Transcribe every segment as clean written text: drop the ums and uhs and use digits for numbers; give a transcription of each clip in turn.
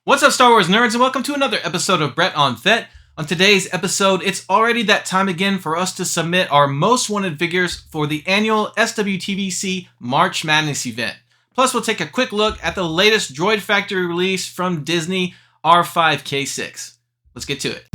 What's up, Star Wars nerds, and welcome to another episode of Brett on Fett. On today's episode, it's already that time again for us to submit our most wanted figures for the annual SWTVC March Madness event. Plus, we'll take a quick look at the latest Droid Factory release from Disney, R5-K6. Let's get to it.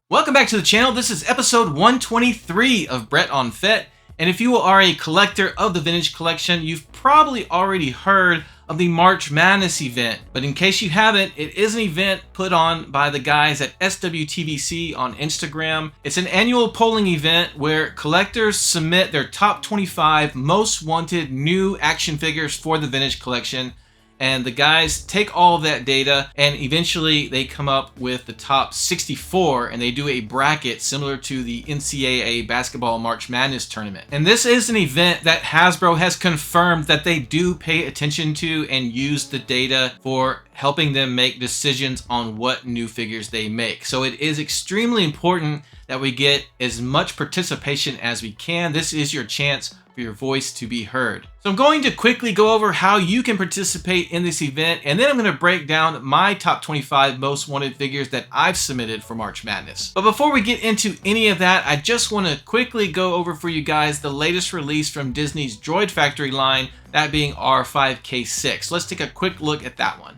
Welcome back to the channel. This is episode 123 of Brett on Fett. And if you are a collector of the vintage collection, you've probably already heard of the March Madness event. But in case you haven't, it is an event put on by the guys at SWTVC on Instagram. It's an annual polling event where collectors submit their top 25 most wanted new action figures for the vintage collection. And the guys take all of that data and eventually they come up with the top 64 and they do a bracket similar to the NCAA basketball March Madness tournament. And this is an event that Hasbro has confirmed that they do pay attention to and use the data for helping them make decisions on what new figures they make. So it is extremely important that we get as much participation as we can. This is your chance for your voice to be heard. So I'm going to quickly go over how you can participate in this event, and then I'm going to break down my top 25 most wanted figures that I've submitted for March Madness. But before we get into any of that, I just want to quickly go over for you guys the latest release from Disney's Droid Factory line, that being R5-K6. Let's take a quick look at that one.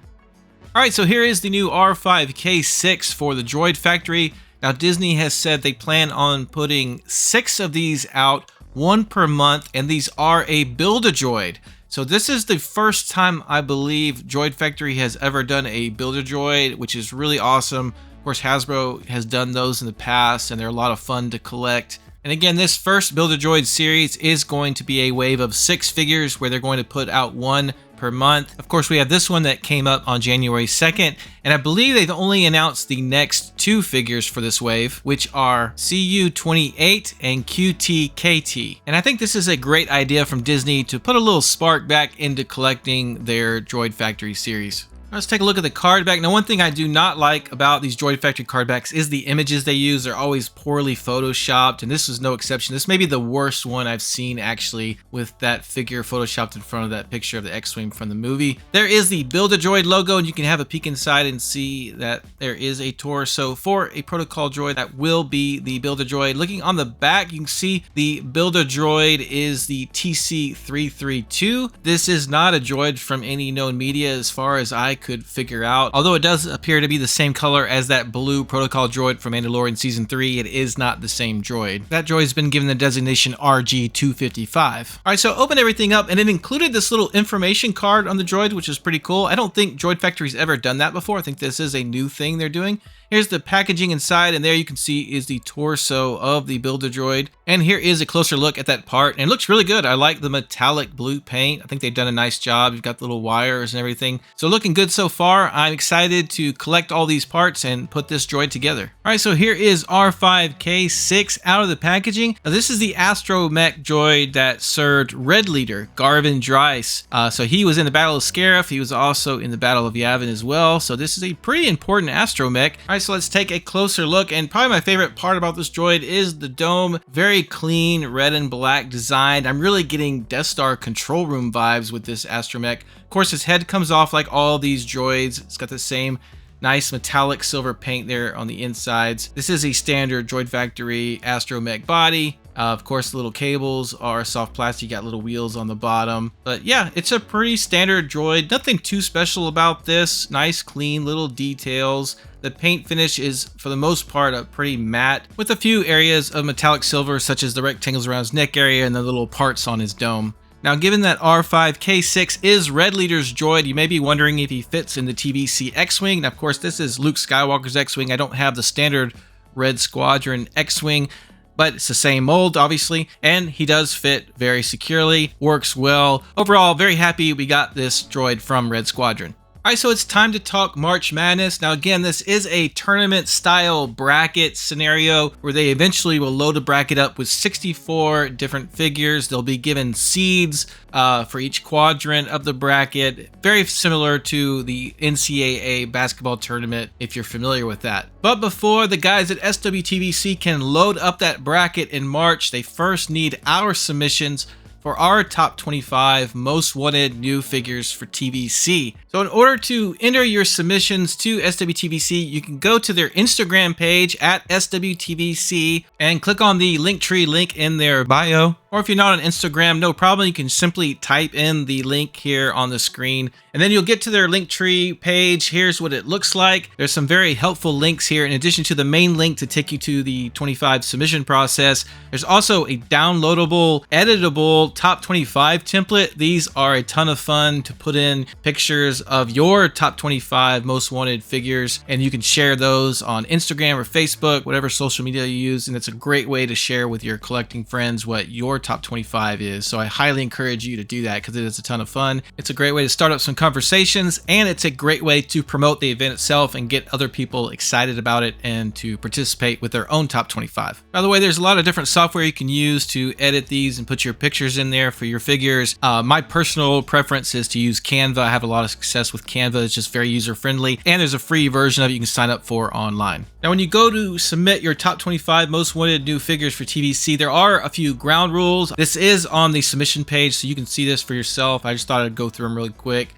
Alright, so here is the new R5-K6 for the Droid Factory. Now Disney has said they plan on putting 6 of these out, 1 per month, and these are a Build-A-Droid. So this is the first time I believe Droid Factory has ever done a Build-A-Droid, which is really awesome. Of course, Hasbro has done those in the past, and they're a lot of fun to collect. And again, this first Build-A-Droid series is going to be a wave of 6 figures where they're going to put out 1 per month. Of course, we have this one that came up on January 2nd, and I believe they've only announced the next 2 figures for this wave, which are CU28 and QTKT. And I think this is a great idea from Disney to put a little spark back into collecting their Droid Factory series. Let's take a look at the card back. Now, one thing I do not like about these Droid Factory card backs is the images they use. They're always poorly photoshopped, and this is no exception. This may be the worst one I've seen, actually, with that figure photoshopped in front of that picture of the X-Wing from the movie. There is the Build-A-Droid logo, and you can have a peek inside and see that there is a torso for a protocol droid that will be the Build-A-Droid. Looking on the back, you can see the Build-A-Droid is the TC332. This is not a droid from any known media as far as I could figure out. Although it does appear to be the same color as that blue protocol droid from Mandalorian Season 3, it is not the same droid. That droid's been given the designation RG-255. Alright, so open everything up, and it included this little information card on the droid, which is pretty cool. I don't think Droid Factory's ever done that before. I think this is a new thing they're doing. Here's the packaging inside, and there you can see is the torso of the Build-A-Droid. And here is a closer look at that part, and it looks really good. I like the metallic blue paint. I think they've done a nice job. You've got the little wires and everything. So looking good so far. I'm excited to collect all these parts and put this droid together. Alright, so here is R5-K6 out of the packaging. Now, this is the astromech droid that served Red Leader, Garvin Dryce. So he was in the Battle of Scarif. He was also in the Battle of Yavin as well. So this is a pretty important astromech. Alright, so let's take a closer look, and probably my favorite part about this droid is the dome. Very clean red and black design. I'm really getting Death Star control room vibes with this astromech. Of course, his head comes off like all these droids. It's got the same nice metallic silver paint there on the insides. This is a standard Droid Factory astromech body. Of course, the little cables are soft plastic. You got little wheels on the bottom. But yeah, it's a pretty standard droid. Nothing too special about this. Nice, clean little details. The paint finish is, for the most part, pretty matte, with a few areas of metallic silver, such as the rectangles around his neck area and the little parts on his dome. Now, given that R5-K6 is Red Leader's droid, you may be wondering if he fits in the TVC X-Wing. Now, of course, this is Luke Skywalker's X-Wing. I don't have the standard Red Squadron X-Wing, but it's the same mold, obviously, and he does fit very securely, works well. Overall, very happy we got this droid from Red Squadron. All right, so it's time to talk March Madness. Now, again, this is a tournament style bracket scenario where they eventually will load a bracket up with 64 different figures. They'll be given seeds for each quadrant of the bracket, very similar to the NCAA basketball tournament, if you're familiar with that. But before the guys at SWTVC can load up that bracket in March, they first need our submissions for our top 25 most wanted new figures for TVC. So in order to enter your submissions to SWTVC, you can go to their Instagram page at SWTVC and click on the Linktree link in their bio. Or if you're not on Instagram, no problem. You can simply type in the link here on the screen, and then you'll get to their Linktree page. Here's what it looks like. There's some very helpful links here in addition to the main link to take you to the 25 submission process. There's also a downloadable, editable top 25 template. These are a ton of fun to put in pictures of your top 25 most wanted figures, and you can share those on Instagram or Facebook, whatever social media you use, and it's a great way to share with your collecting friends what your top 25 is. So I highly encourage you to do that because it is a ton of fun. It's a great way to start up some conversations, and it's a great way to promote the event itself and get other people excited about it and to participate with their own top 25. By the way, there's a lot of different software you can use to edit these and put your pictures in there for your figures. My personal preference is to use Canva. I have a lot of success with Canva. It's just very user friendly, and there's a free version of it you can sign up for online. Now, when you go to submit your top 25 most wanted new figures for TVC, there are a few ground rules. This is on the submission page, so you can see this for yourself. I just thought I'd go through them really quick.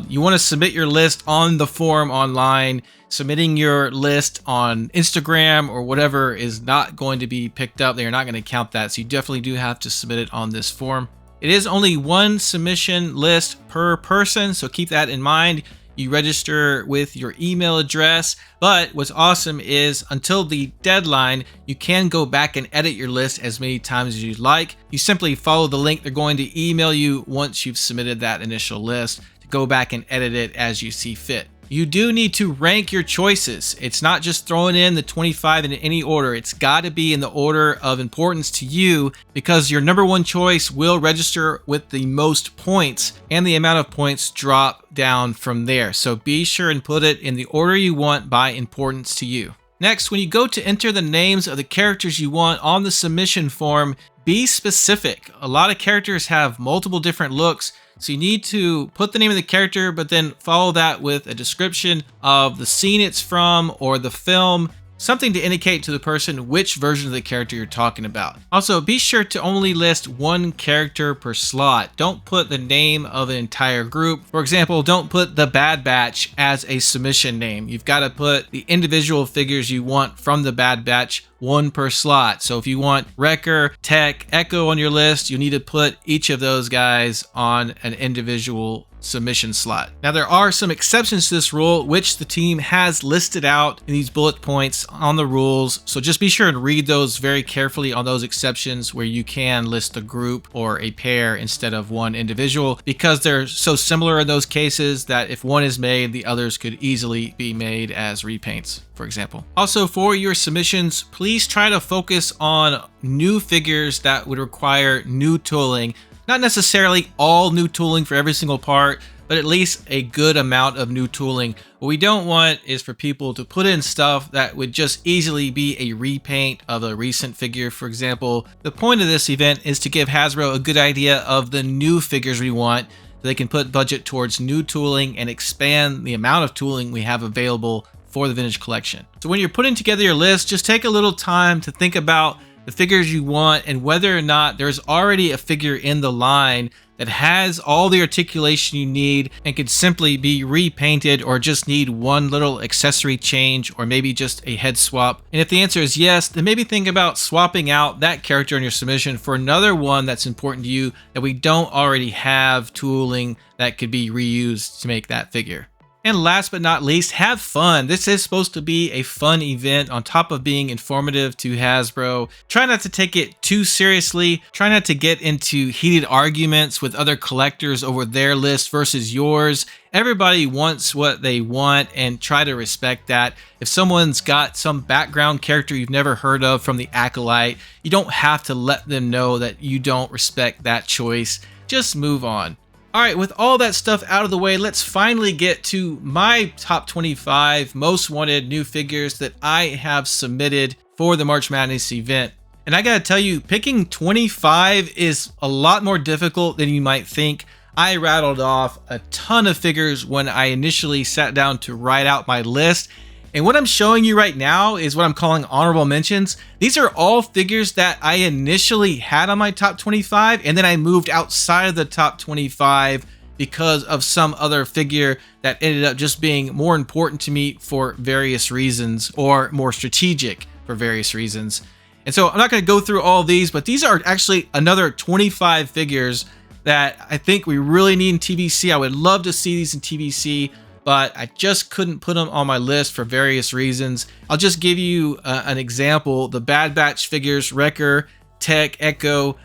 You want to submit your list on the form online. Submitting your list on Instagram or whatever is not going to be picked up. They are not going to count that, so you definitely do have to submit it on this form. It is only one submission list per person, so keep that in mind. You register with your email address, but what's awesome is until the deadline, you can go back and edit your list as many times as you'd like. You simply follow the link they're going to email you once you've submitted that initial list to go back and edit it as you see fit. You do need to rank your choices. It's not just throwing in the 25 in any order. It's got to be in the order of importance to you, because your number one choice will register with the most points, and the amount of points drop down from there. So be sure and put it in the order you want by importance to you. Next, when you go to enter the names of the characters you want on the submission form, be specific. A lot of characters have multiple different looks, so you need to put the name of the character, but then follow that with a description of the scene it's from or the film, something to indicate to the person which version of the character you're talking about. Also, be sure to only list one character per slot. Don't put the name of an entire group. For example, don't put the Bad Batch as a submission name. You've got to put the individual figures you want from the Bad Batch, one per slot. So if you want Wrecker, Tech, Echo on your list, you need to put each of those guys on an individual submission slot. Now, there are some exceptions to this rule, which the team has listed out in these bullet points on the rules. So just be sure and read those very carefully on those exceptions where you can list a group or a pair instead of one individual, because they're so similar in those cases that if one is made, the others could easily be made as repaints, for example. Also, for your submissions, please try to focus on new figures that would require new tooling. Not necessarily all new tooling for every single part, but at least a good amount of new tooling. What we don't want is for people to put in stuff that would just easily be a repaint of a recent figure, for example. The point of this event is to give Hasbro a good idea of the new figures we want, so they can put budget towards new tooling and expand the amount of tooling we have available for the vintage collection. So when you're putting together your list, just take a little time to think about the figures you want and whether or not there's already a figure in the line that has all the articulation you need and could simply be repainted, or just need one little accessory change or maybe just a head swap. And if the answer is yes, then maybe think about swapping out that character in your submission for another one that's important to you that we don't already have tooling that could be reused to make that figure. And last but not least, have fun. This is supposed to be a fun event on top of being informative to Hasbro. Try not to take it too seriously. Try not to get into heated arguments with other collectors over their list versus yours. Everybody wants what they want, and try to respect that. If someone's got some background character you've never heard of from the Acolyte, you don't have to let them know that you don't respect that choice. Just move on. All right, with all that stuff out of the way, let's finally get to my top 25 most wanted new figures that I have submitted for the March Madness event. And I gotta tell you, picking 25 is a lot more difficult than you might think. I rattled off a ton of figures when I initially sat down to write out my list. And what I'm showing you right now is what I'm calling honorable mentions. These are all figures that I initially had on my top 25, and then I moved outside of the top 25 because of some other figure that ended up just being more important to me for various reasons, or more strategic for various reasons. And so I'm not going to go through all of these, but these are actually another 25 figures that I think we really need in TVC. I would love to see these in TVC, but I just couldn't put them on my list for various reasons. I'll just give you an example. The Bad Batch figures, Wrecker, Tech, Echo,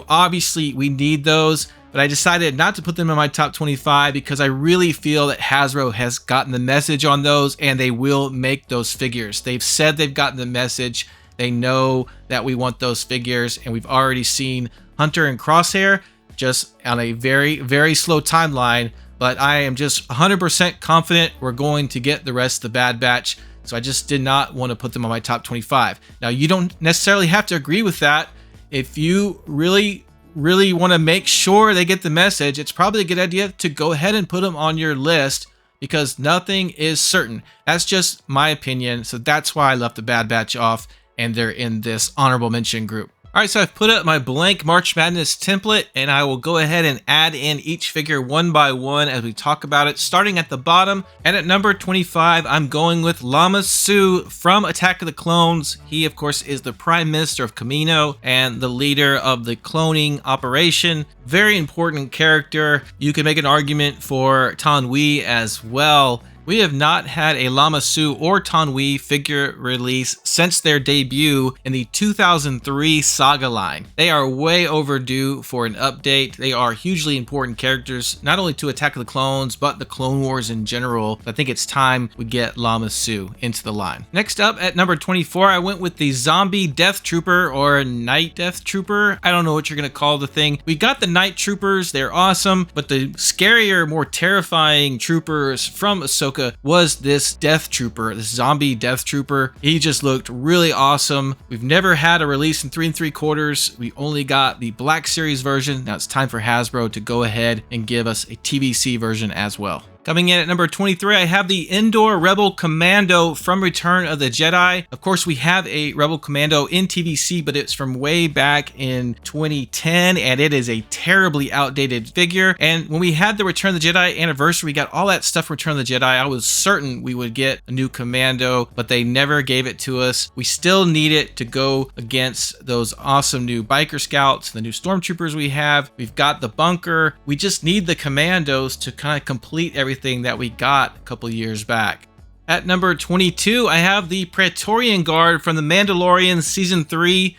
obviously we need those, but I decided not to put them in my top 25 because I really feel that Hasbro has gotten the message on those, and they will make those figures. They've said they've gotten the message. They know that we want those figures, and we've already seen Hunter and Crosshair just on a very, very slow timeline. But I am just 100% confident we're going to get the rest of the Bad Batch. So I just did not want to put them on my top 25. Now, you don't necessarily have to agree with that. If you really want to make sure they get the message, it's probably a good idea to go ahead and put them on your list, because nothing is certain. That's just my opinion. So that's why I left the Bad Batch off, and they're in this honorable mention group. All right, so I've put up my blank March Madness template, and I will go ahead and add in each figure one by one as we talk about it, starting at the bottom. And at number 25, I'm going with Lama Su from Attack of the Clones. He, of course, is the Prime Minister of Kamino and the leader of the cloning operation. Very important character. You can make an argument for Tan Wee as well. We have not had a Lama Su or Tan Wee figure release since their debut in the 2003 Saga line. They are way overdue for an update. They are hugely important characters, not only to Attack of the Clones, but the Clone Wars in general. I think it's time we get Lama Su into the line. Next up at number 24, I went with the Zombie Death Trooper, or Night Death Trooper. I don't know what you're gonna call the thing. We got the Night Troopers, they're awesome, but the scarier, more terrifying troopers from Ahsoka was this Death Trooper, this Zombie Death Trooper. He just looked really awesome. We've never had a release in 3 3/4. We only got the Black Series version. Now it's time for Hasbro to go ahead and give us a TVC version as well. Coming in at number 23, I have the Indoor Rebel Commando from Return of the Jedi. Of course, we have a Rebel Commando in TVC, but it's from way back in 2010, and it is a terribly outdated figure. And when we had the Return of the Jedi anniversary, we got all that stuff from Return of the Jedi. I was certain we would get a new Commando, but they never gave it to us. We still need it to go against those awesome new Biker Scouts, the new Stormtroopers we have. We've got the bunker. We just need the Commandos to kind of complete everything that we got a couple years back. At number 22, I have the Praetorian Guard from The Mandalorian Season 3.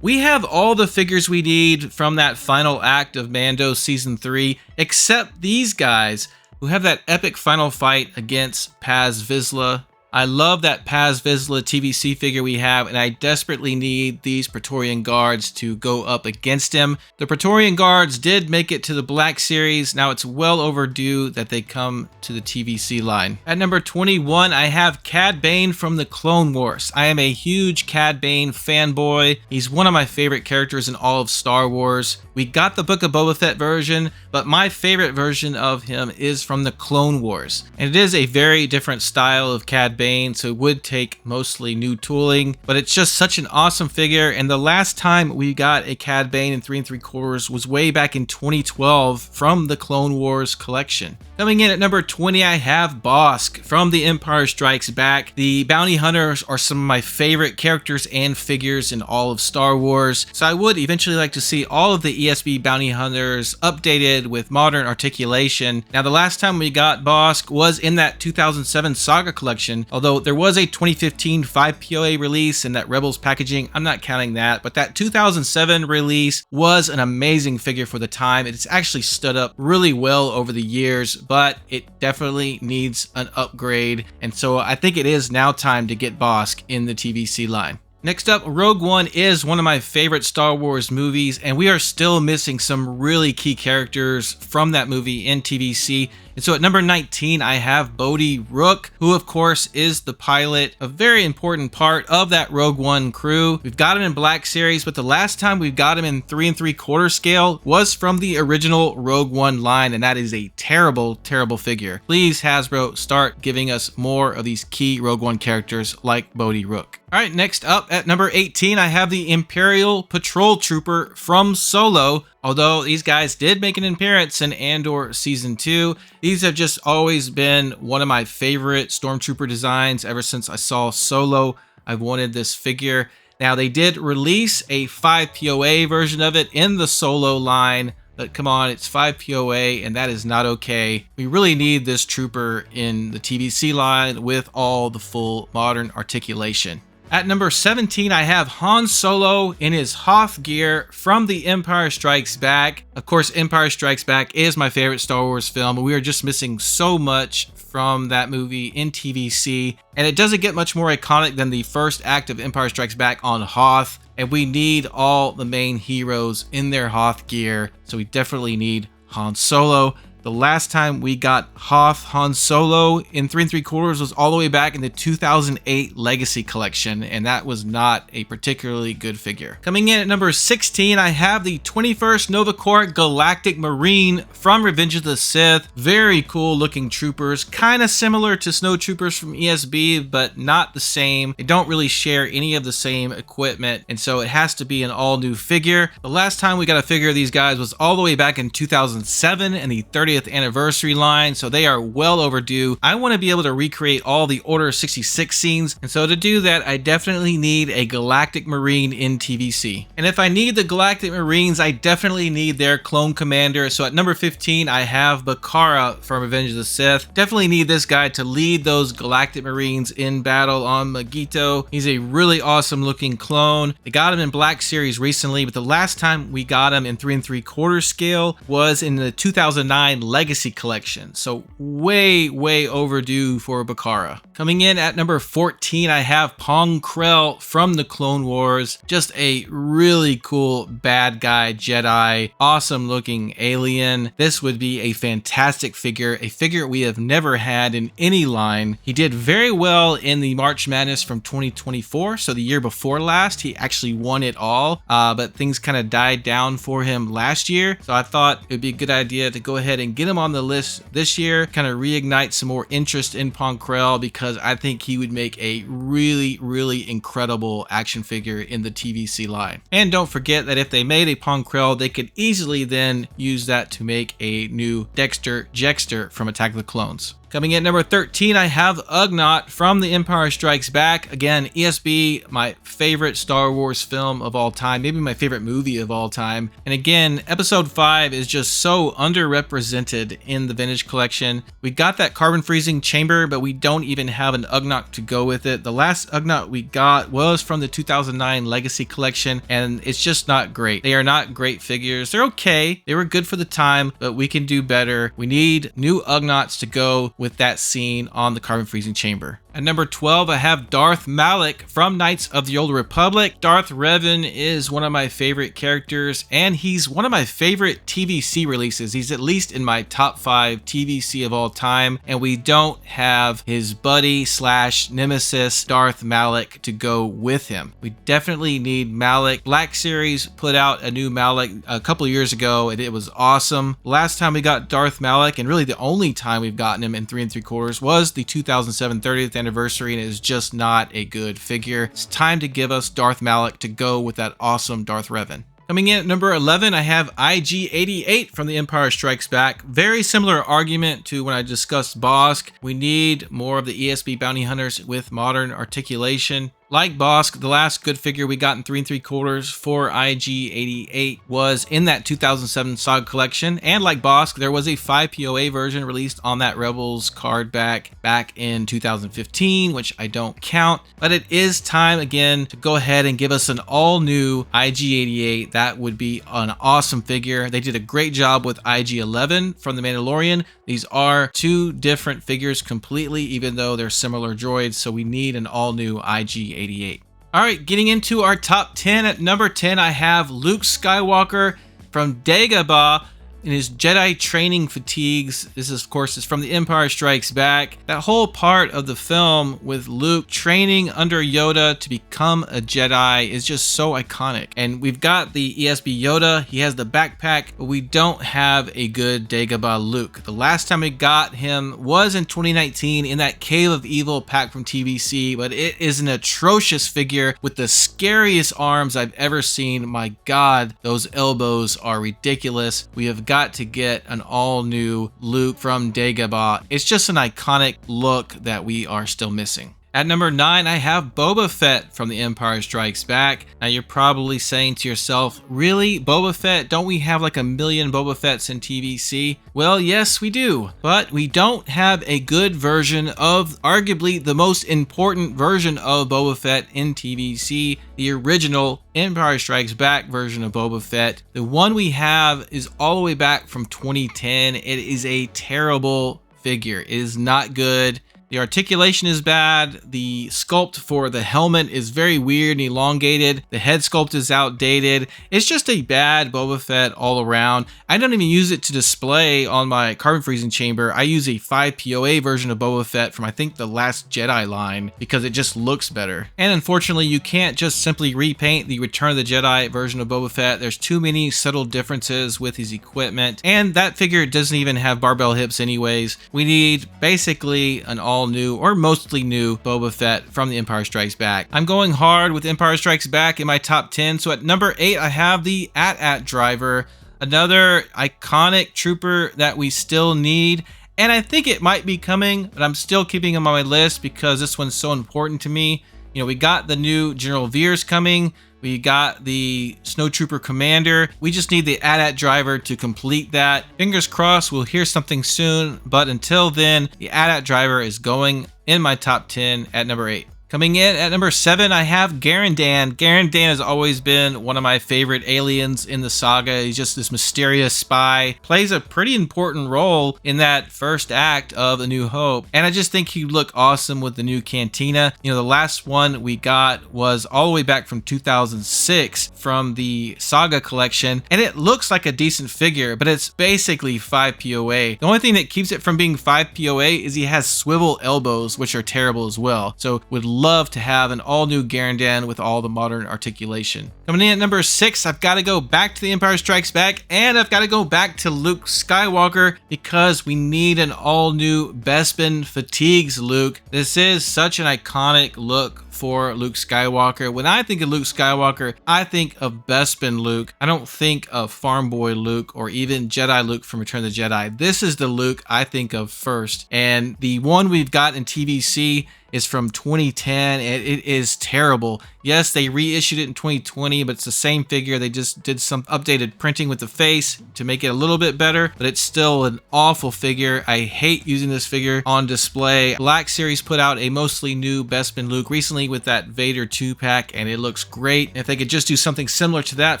We have all the figures we need from that final act of Mando Season 3, except these guys who have that epic final fight against Paz Vizsla. I love that Paz Vizsla TVC figure we have, and I desperately need these Praetorian Guards to go up against him. The Praetorian Guards did make it to the Black Series. Now it's well overdue that they come to the TVC line. At number 21, I have Cad Bane from the Clone Wars. I am a huge Cad Bane fanboy. He's one of my favorite characters in all of Star Wars. We got the Book of Boba Fett version, but my favorite version of him is from the Clone Wars. And it is a very different style of Cad Bane, so it would take mostly new tooling, but it's just such an awesome figure. And the last time we got a Cad Bane in 3 3/4 was way back in 2012 from the Clone Wars collection. Coming in at number 20, I have Bossk from The Empire Strikes Back. The Bounty Hunters are some of my favorite characters and figures in all of Star Wars, so I would eventually like to see all of the ESB Bounty Hunters updated with modern articulation. Now, the last time we got Bossk was in that 2007 Saga collection, although there was a 2015 5 POA release in that Rebels packaging. I'm not counting that, but that 2007 release was an amazing figure for the time. It's actually stood up really well over the years, but it definitely needs an upgrade, and so I think it is now time to get Bossk in the TVC line. Next up, Rogue One is one of my favorite Star Wars movies, and we are still missing some really key characters from that movie in TVC. And so at number 19, I have Bodhi Rook, who of course is the pilot, a very important part of that Rogue One crew. We've got him in Black Series, but the last time we got him in 3 3/4 scale was from the original Rogue One line, and that is a terrible, terrible figure. Please, Hasbro, start giving us more of these key Rogue One characters like Bodhi Rook. All right, next up at number 18, I have the Imperial Patrol Trooper from Solo. Although these guys did make an appearance in Andor Season 2, these have just always been one of my favorite Stormtrooper designs ever since I saw Solo. I've wanted this figure. Now, they did release a 5 POA version of it in the Solo line, but come on, it's 5 POA and that is not okay. We really need this trooper in the TVC line with all the full modern articulation. At number 17, I have Han Solo in his Hoth gear from The Empire Strikes Back. Of course, Empire Strikes Back is my favorite Star Wars film, and we are just missing so much from that movie in TVC. And it doesn't get much more iconic than the first act of Empire Strikes Back on Hoth. And we need all the main heroes in their Hoth gear, so we definitely need Han Solo. The last time we got Hoth Han Solo in 3 3/4 was all the way back in the 2008 Legacy Collection, and that was not a particularly good figure. Coming in at number 16, I have the 21st Nova Corps Galactic Marine from Revenge of the Sith. Very cool looking troopers, kind of similar to Snow Troopers from ESB, but not the same. They don't really share any of the same equipment, and so it has to be an all new figure. The last time we got a figure of these guys was all the way back in 2007 in the 30th anniversary line, so they are well overdue. I want to be able to recreate all the Order 66 scenes, and so to do that, I definitely need a Galactic Marine in TVC. And if I need the Galactic Marines, I definitely need their clone commander. So at number 15, I have Bakara from Revenge of the Sith. Definitely need this guy to lead those Galactic Marines in battle on Magito. He's a really awesome looking clone. They got him in Black Series recently, but the last time we got him in 3 3/4 scale was in the 2009 Legacy Collection, so way overdue for Bakara. Coming in at number 14, I have Pong Krell from the Clone Wars. Just a really cool bad guy Jedi, awesome looking alien. This would be a fantastic figure, a figure we have never had in any line. He did very well in the March Madness from 2024, so the year before last. He actually won it all, but things kind of died down for him last year, so I thought it would be a good idea to go ahead and get him on the list this year, kind of reignite some more interest in Pong Krell, because I think he would make a really incredible action figure in the TVC line. And don't forget that if they made a Pong Krell, they could easily then use that to make a new Dexter Jexter from Attack of the Clones. Coming in at number 13, I have Ugnaught from The Empire Strikes Back. Again, ESB, my favorite Star Wars film of all time, maybe my favorite movie of all time. And again, Episode 5 is just so underrepresented in the vintage collection. We got that carbon freezing chamber, but we don't even have an Ugnaught to go with it. The last Ugnaught we got was from the 2009 Legacy Collection, and it's just not great. They are not great figures. They're okay. They were good for the time, but we can do better. We need new Ugnaughts to go with that scene on the carbon freezing chamber. At number 12, I have Darth Malak from Knights of the Old Republic. Darth Revan is one of my favorite characters, and he's one of my favorite TVC releases. He's at least in my top 5 TVC of all time, and we don't have his buddy slash nemesis Darth Malak to go with him. We definitely need Malak. Black Series put out a new Malak a couple years ago, and it was awesome. Last time we got Darth Malak, and really the only time we've gotten him in 3 3/4, was the 2007 30th anniversary, and it is just not a good figure. It's time to give us Darth Malak to go with that awesome Darth Revan. Coming in at number 11, I have IG-88 from The Empire Strikes Back. Very similar argument to when I discussed Bosk. We need more of the ESB bounty hunters with modern articulation. Like Bosk, the last good figure we got in 3 3/4 for IG-88 was in that 2007 Saga collection. And like Bosk, there was a 5 POA version released on that Rebels card back in 2015, which I don't count. But it is time again to go ahead and give us an all-new IG-88. That would be an awesome figure. They did a great job with IG-11 from The Mandalorian. These are two different figures completely, even though they're similar droids, so we need an all-new IG-88. All right, getting into our top 10. At number 10, I have Luke Skywalker from Dagobah in his Jedi training fatigues. This, of course, is from The Empire Strikes Back. That whole part of the film with Luke training under Yoda to become a Jedi is just so iconic. And we've got the ESB Yoda, he has the backpack, but we don't have a good Dagobah Luke. The last time we got him was in 2019 in that Cave of Evil pack from TVC, but it is an atrocious figure with the scariest arms I've ever seen. My God, those elbows are ridiculous. We have got to get an all-new Luke from Dagobah. It's just an iconic look that we are still missing. At number 9, I have Boba Fett from The Empire Strikes Back. Now you're probably saying to yourself, really? Boba Fett? Don't we have like a million Boba Fetts in TVC? Well, yes, we do. But we don't have a good version of arguably the most important version of Boba Fett in TVC, the original Empire Strikes Back version of Boba Fett. The one we have is all the way back from 2010. It is a terrible figure. It is not good. The articulation is bad. The sculpt for the helmet is very weird and elongated. The head sculpt is outdated. It's just a bad Boba Fett all around. I don't even use it to display on my carbon freezing chamber. I use a 5 POA version of Boba Fett from I think the Last Jedi line because it just looks better. And unfortunately, you can't just simply repaint the Return of the Jedi version of Boba Fett. There's too many subtle differences with his equipment. And that figure doesn't even have barbell hips anyways. We need basically an all new or mostly new Boba Fett from The Empire Strikes Back. I'm going hard with Empire Strikes Back in my top 10. So at number 8, I have the AT-AT driver, another iconic trooper that we still need. And I think it might be coming, but I'm still keeping him on my list because this one's so important to me. You know, we got the new General Veers coming. We got the Snowtrooper Commander. We just need the AT-AT driver to complete that. Fingers crossed we'll hear something soon, but until then, the AT-AT driver is going in my top 10 at number 8. Coming in at number 7, I have Garandan. Garandan has always been one of my favorite aliens in the saga. He's just this mysterious spy. Plays a pretty important role in that first act of A New Hope. And I just think he'd look awesome with the new Cantina. You know, the last one we got was all the way back from 2006 from the Saga collection. And it looks like a decent figure, but it's basically 5 POA. The only thing that keeps it from being 5 POA is he has swivel elbows, which are terrible as well. So would love to have an all-new Garandan with all the modern articulation. Coming in at number 6, I've got to go back to The Empire Strikes Back, and I've got to go back to Luke Skywalker because we need an all-new Bespin Fatigues Luke. This is such an iconic look for Luke Skywalker. When I think of Luke Skywalker, I think of Bespin Luke. I don't think of Farm Boy Luke or even Jedi Luke from Return of the Jedi. This is the Luke I think of first. And the one we've got in TVC is from 2010 and it is terrible. Yes, they reissued it in 2020, but it's the same figure. They just did some updated printing with the face to make it a little bit better, but it's still an awful figure. I hate using this figure on display. Black Series put out a mostly new Bespin Luke recently with that Vader 2-pack, and it looks great. If they could just do something similar to that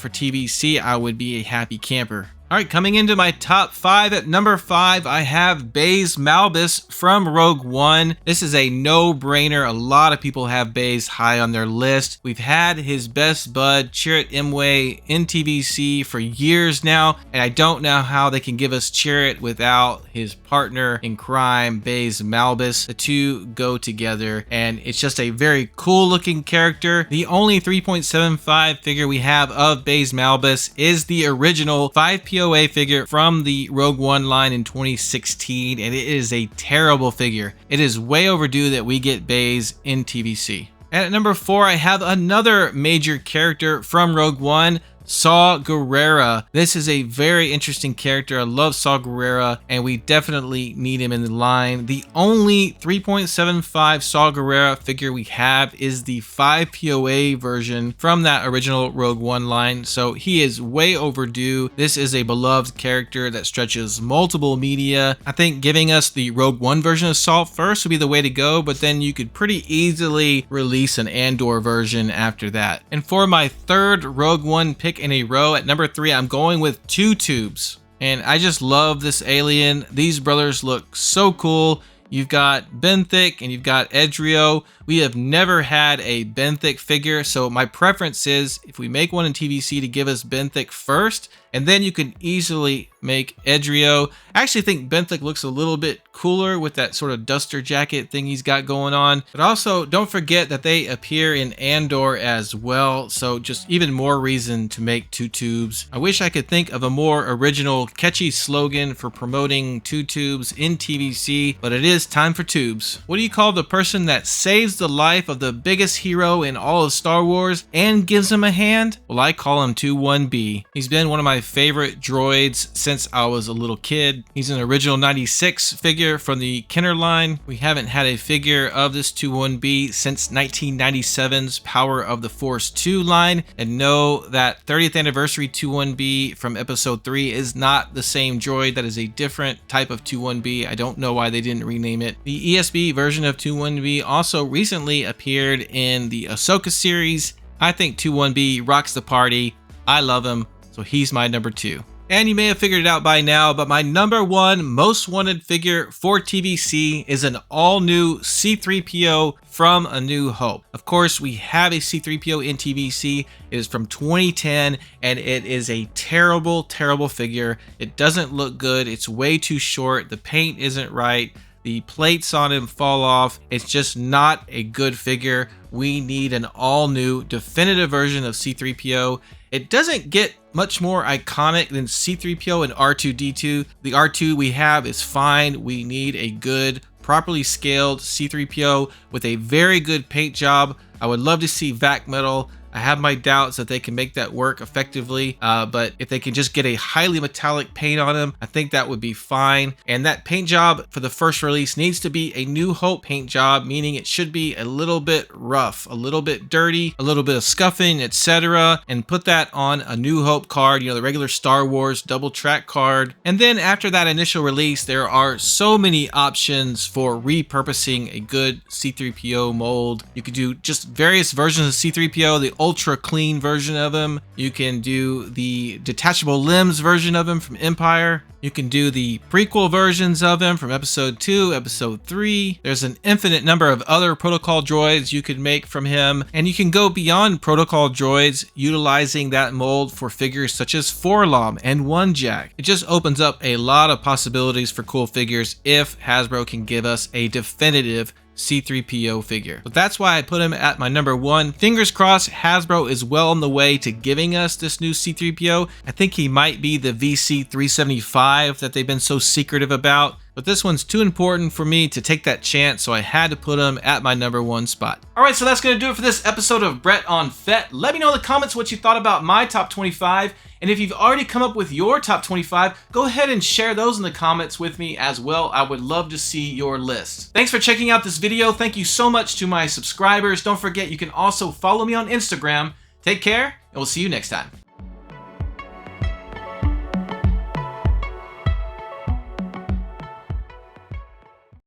for TVC, I would be a happy camper. All right, coming into my top 5, at number 5, I have Baze Malbus from Rogue One. This is a no-brainer. A lot of people have Baze high on their list. We've had his best bud, Chirrut Imwe, in TVC for years now, and I don't know how they can give us Chirrut without his partner in crime, Baze Malbus. The two go together, and it's just a very cool-looking character. The only 3.75 figure we have of Baze Malbus is the original 5 POA figure from the Rogue One line in 2016, and it is a terrible figure. It is way overdue that we get Baze in TVC. And at number 4, I have another major character from Rogue One, Saw Gerrera. This is a very interesting character. I love Saw Gerrera, and we definitely need him in the line. The only 3.75 Saw Gerrera figure we have is the 5 POA version from that original Rogue One line, so he is way overdue. This is a beloved character that stretches multiple media. I think giving us the Rogue One version of Saw first would be the way to go, but then you could pretty easily release an Andor version after that. And for my third Rogue One pick in a row, at number 3, I'm going with Two Tubes, and I just love this alien. These brothers look so cool. You've got Benthic and you've got Edrio. We have never had a benthic figure, so my preference is if we make one in TVC to give us benthic first, and then you can easily make Edrio. I actually think benthic looks a little bit cooler with that sort of duster jacket thing he's got going on. But also, don't forget that they appear in Andor as well, so just even more reason to make 2 tubes. I wish I could think of a more original, catchy slogan for promoting 2 tubes in TVC, but it is time for tubes. What do you call the person that saves the life of the biggest hero in all of Star Wars and gives him a hand? Well, I call him 21B. He's been one of my favorite droids since I was a little kid. He's an original 96 figure from the Kenner line. We haven't had a figure of this 21B since 1997's Power of the Force 2 line, and know that 30th anniversary 21B from episode 3 is not the same droid. That is a different type of 21B. I don't know why they didn't rename it. The ESB version of 21B also recently appeared in the Ahsoka series. I think 21B rocks the party. I love him, so he's my number 2. And you may have figured it out by now, but my number 1 most wanted figure for TVC is an all-new C-3PO from A New Hope. Of course, we have a C-3PO in TVC. It is from 2010, and it is a terrible, terrible figure. It doesn't look good. It's way too short. The paint isn't right. The plates on him fall off. It's just not a good figure. We need an all-new, definitive version of C-3PO. It doesn't get much more iconic than C-3PO and R2-D2. The R2 we have is fine. We need a good, properly scaled C-3PO with a very good paint job. I would love to see vac metal. I have my doubts that they can make that work effectively, but if they can just get a highly metallic paint on them, I think that would be fine. And that paint job for the first release needs to be a New Hope paint job, meaning it should be a little bit rough, a little bit dirty, a little bit of scuffing, etc. And put that on a New Hope card, you know, the regular Star Wars double track card. And then after that initial release, there are so many options for repurposing a good C-3PO mold. You could do just various versions of C-3PO, the ultra clean version of him. You can do the detachable limbs version of him from Empire. You can do the prequel versions of him from episode 2, episode 3. There's an infinite number of other protocol droids you could make from him. And you can go beyond protocol droids utilizing that mold for figures such as 4-LOM and 1-Jack. It just opens up a lot of possibilities for cool figures if Hasbro can give us a definitive C-3PO figure. But that's why I put him at my number 1. Fingers crossed Hasbro is well on the way to giving us this new C-3PO. I think he might be the VC-375 that they've been so secretive about. But this one's too important for me to take that chance, so I had to put him at my number 1 spot. Alright, so that's going to do it for this episode of Brett on Fett. Let me know in the comments what you thought about my top 25. And if you've already come up with your top 25, go ahead and share those in the comments with me as well. I would love to see your list. Thanks for checking out this video. Thank you so much to my subscribers. Don't forget, you can also follow me on Instagram. Take care, and we'll see you next time.